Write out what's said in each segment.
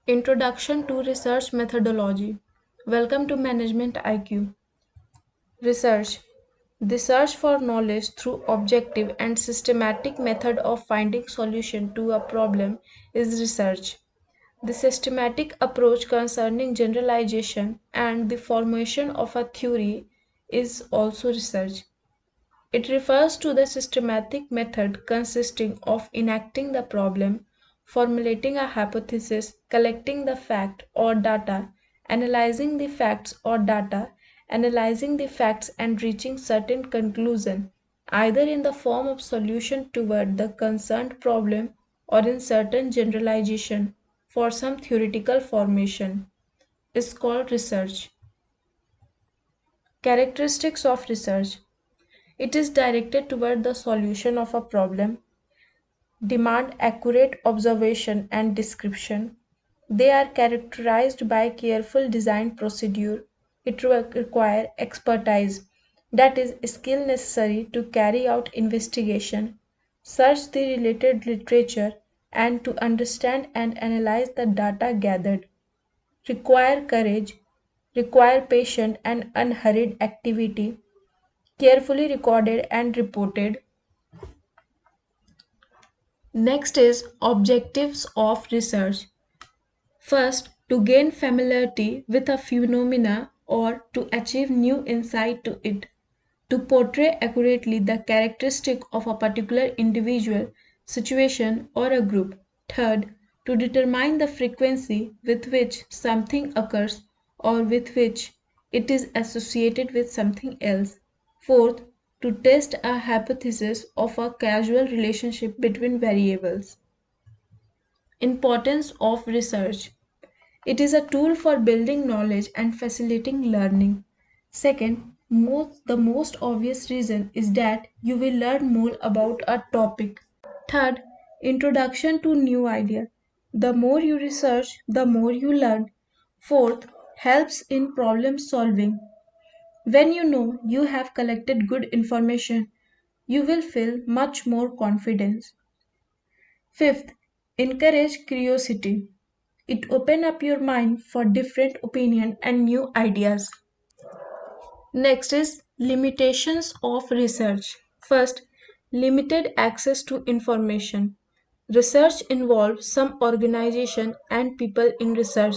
Introduction to Research Methodology. Welcome to Management IQ. Research. The search for knowledge through objective and systematic method of finding solution to a problem is research. The systematic approach concerning generalization and the formation of a theory is also research. It refers to the systematic method consisting of enacting the problem, formulating a hypothesis, collecting the fact or data, analyzing the facts or data, analyzing the facts and reaching certain conclusion, either in the form of solution toward the concerned problem or in certain generalization for some theoretical formation, is called research. Characteristics of research. It is directed toward the solution of a problem, demand accurate observation and description. They are characterized by careful design procedure. It require expertise, that is, skill necessary to carry out investigation, search the related literature, and to understand and analyze the data gathered. Require courage, require patient and unhurried activity, carefully recorded and reported. Next is objectives of research. First, to gain familiarity with a phenomena or to achieve new insight to it. To portray accurately the characteristic of a particular individual, situation, or a group. Third, to determine the frequency with which something occurs or with which it is associated with something else. Fourth, to test a hypothesis of a causal relationship between variables. Importance of research. It is a tool for building knowledge and facilitating learning. Second, the most obvious reason is that you will learn more about a topic. Third, introduction to new idea. The more you research, the more you learn. Fourth, helps in problem solving. When you know you have collected good information, you will feel much more confidence. Fifth, encourage curiosity. It open up your mind for different opinion and new ideas. Next is limitations of research. First, limited access to information. Research involves some organization and people in research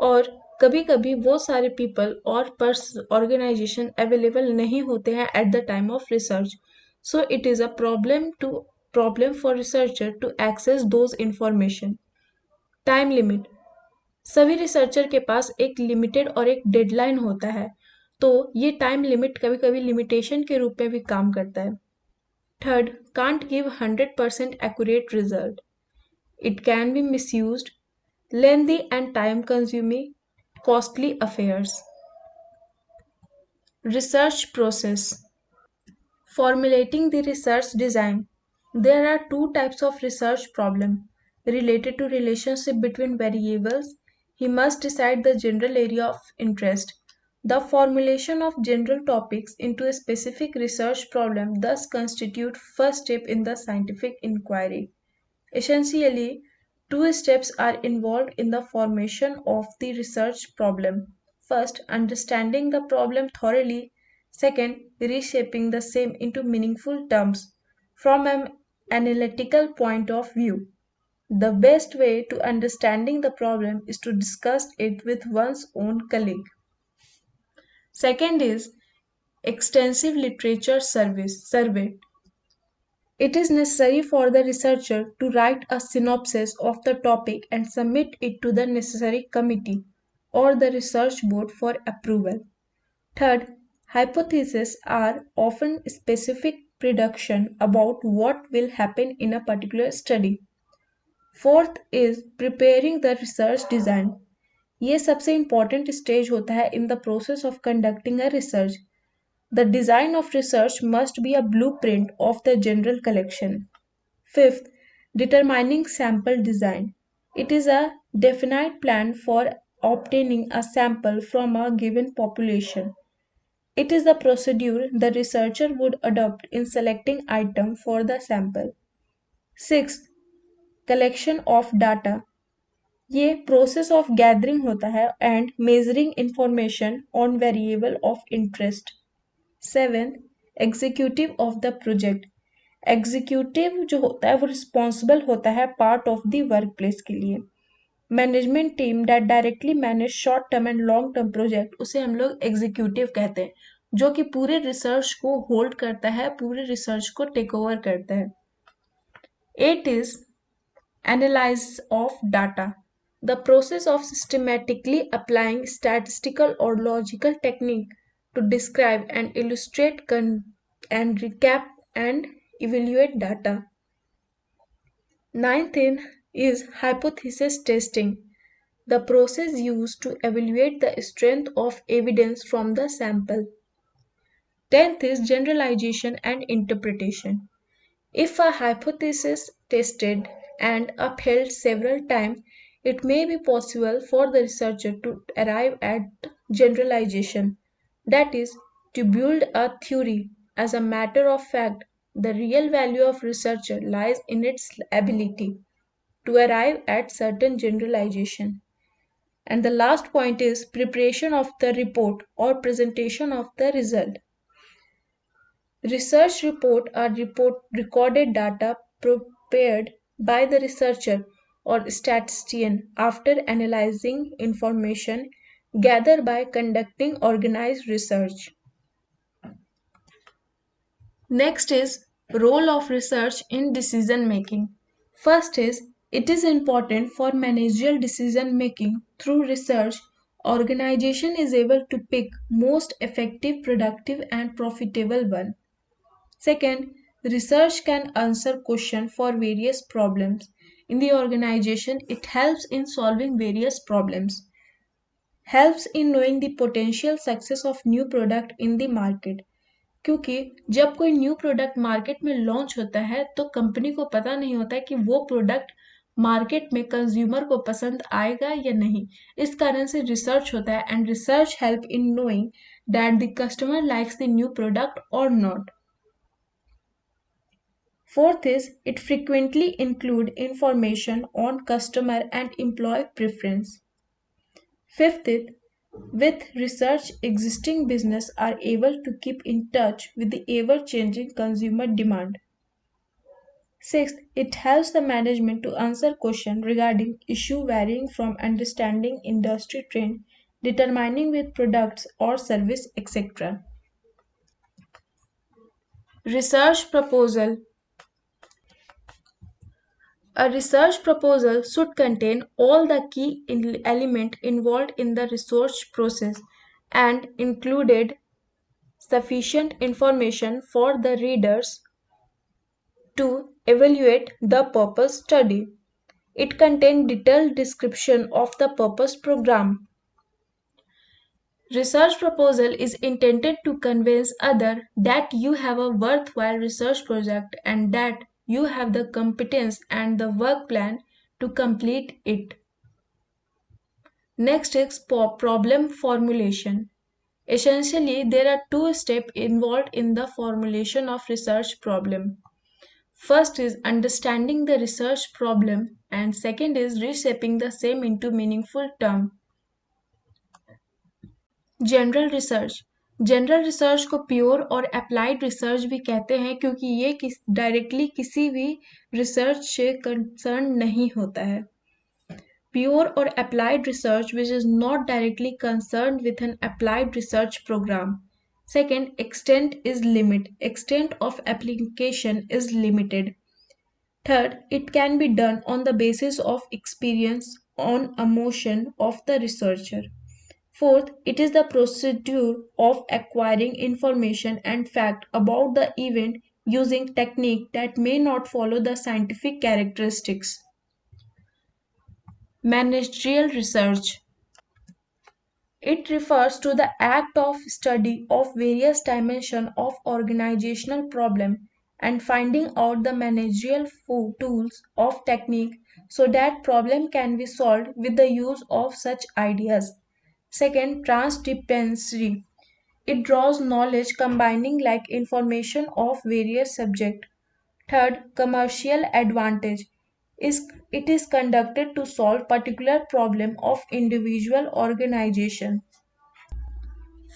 और कभी कभी वो सारे people और organization available नहीं होते हैं at the time of research. So it is a problem for researcher to access those information. Time limit. सभी रिसर्चर के पास एक लिमिटेड और एक डेडलाइन होता है, तो ये टाइम लिमिट कभी कभी लिमिटेशन के रूप में भी काम करता है. Third, can't give 100% accurate result. It can be misused, lengthy and time consuming, costly affairs. Research process. Formulating the research design. There are two types of research problem related to relationship between variables. He must decide the general area of interest. The formulation of general topics into a specific research problem thus constitute first step in the scientific inquiry. Essentially, two steps are involved in the formation of the research problem. First, understanding the problem thoroughly. Second, reshaping the same into meaningful terms from an analytical point of view. The best way to understanding the problem is to discuss it with one's own colleague. Second is extensive literature survey. It is necessary for the researcher to write a synopsis of the topic and submit it to the necessary committee or the research board for approval. Third, hypotheses are often specific prediction about what will happen in a particular study. Fourth is preparing the research design. ये सबसे important stage होता है in the process of conducting a research. The design of research must be a blueprint of the general collection. Fifth, determining sample design. It is a definite plan for obtaining a sample from a given population. It is the procedure the researcher would adopt in selecting item for the sample. Sixth, collection of data. ये process of gathering होता है and measuring information on variable of interest. 7. Executive of the project. Executive जो होता है वो responsible होता है part of the work place के लिए। Management team that directly manage short term and long term project, उसे हम लोग एग्जीक्यूटिव कहते हैं, जो कि पूरे रिसर्च को होल्ड करता है, पूरे रिसर्च को टेक ओवर करता है। 8 is analysis of data, the process of systematically applying statistical or logical technique to describe and illustrate and recap and evaluate data. Ninth is hypothesis testing, the process used to evaluate the strength of evidence from the sample. 10th is generalization and interpretation. If a hypothesis tested and upheld several times, it may be possible for the researcher to arrive at generalization, that is, to build a theory. As a matter of fact, the real value of researcher lies in its ability to arrive at certain generalization. And the last point is preparation of the report or presentation of the result. Research report are recorded data prepared by the researcher or statistician after analyzing information gathered by conducting organized research. Next is role of research in decision making. First is it is important for managerial decision making. Through research, organization is able to pick most effective, productive and profitable one. Second, research can answer questions for various problems. In the organization, it helps in solving various problems, helps in knowing the potential success of new product in the market. क्योंकि जब कोई new product market में launch होता है तो company को पता नहीं होता है कि वो प्रोडक्ट मार्केट में कंज्यूमर को पसंद आएगा या नहीं। इस कारण से रिसर्च होता है and research help in knowing that the customer likes the new product और not. Fourth is it frequently include information on customer and employee preference. Fifth is with research existing business are able to keep in touch with the ever-changing consumer demand. Sixth, it helps the management to answer questions regarding issue varying from understanding industry trend, determining with products or service, etc. Research proposal. A research proposal should contain all the key elements involved in the research process and included sufficient information for the readers to evaluate the purpose study. It contains detailed description of the purpose program. Research proposal is intended to convince others that you have a worthwhile research project and that you have the competence and the work plan to complete it. Next is problem formulation. Essentially, there are two steps involved in the formulation of research problem. First is understanding the research problem and second is reshaping the same into meaningful term. General research को pure और applied research भी कहते हैं क्योंकि ये directly किसी भी research से कंसर्न नहीं होता है। प्योर और applied research which is not directly concern with an applied research program. Second, extent of application is limited. Third, it can be done on the basis of experience on emotion of the researcher. Fourth, it is the procedure of acquiring information and fact about the event using technique that may not follow the scientific characteristics. Managerial research. It refers to the act of study of various dimensions of organizational problem and finding out the managerial tools of technique so that problem can be solved with the use of such ideas. Second, transdependency. It draws knowledge combining like information of various subjects. Third, commercial advantage. is it is conducted to solve particular problem of individual organization.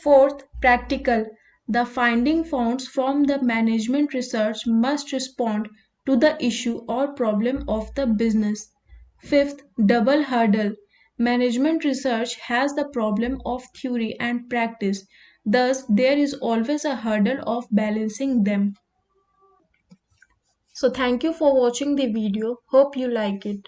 Fourth, practical. The finding found from the management research must respond to the issue or problem of the business. Fifth, double hurdle. Management research has the problem of theory and practice. Thus, there is always a hurdle of balancing them. So, thank you for watching the video. Hope you like it.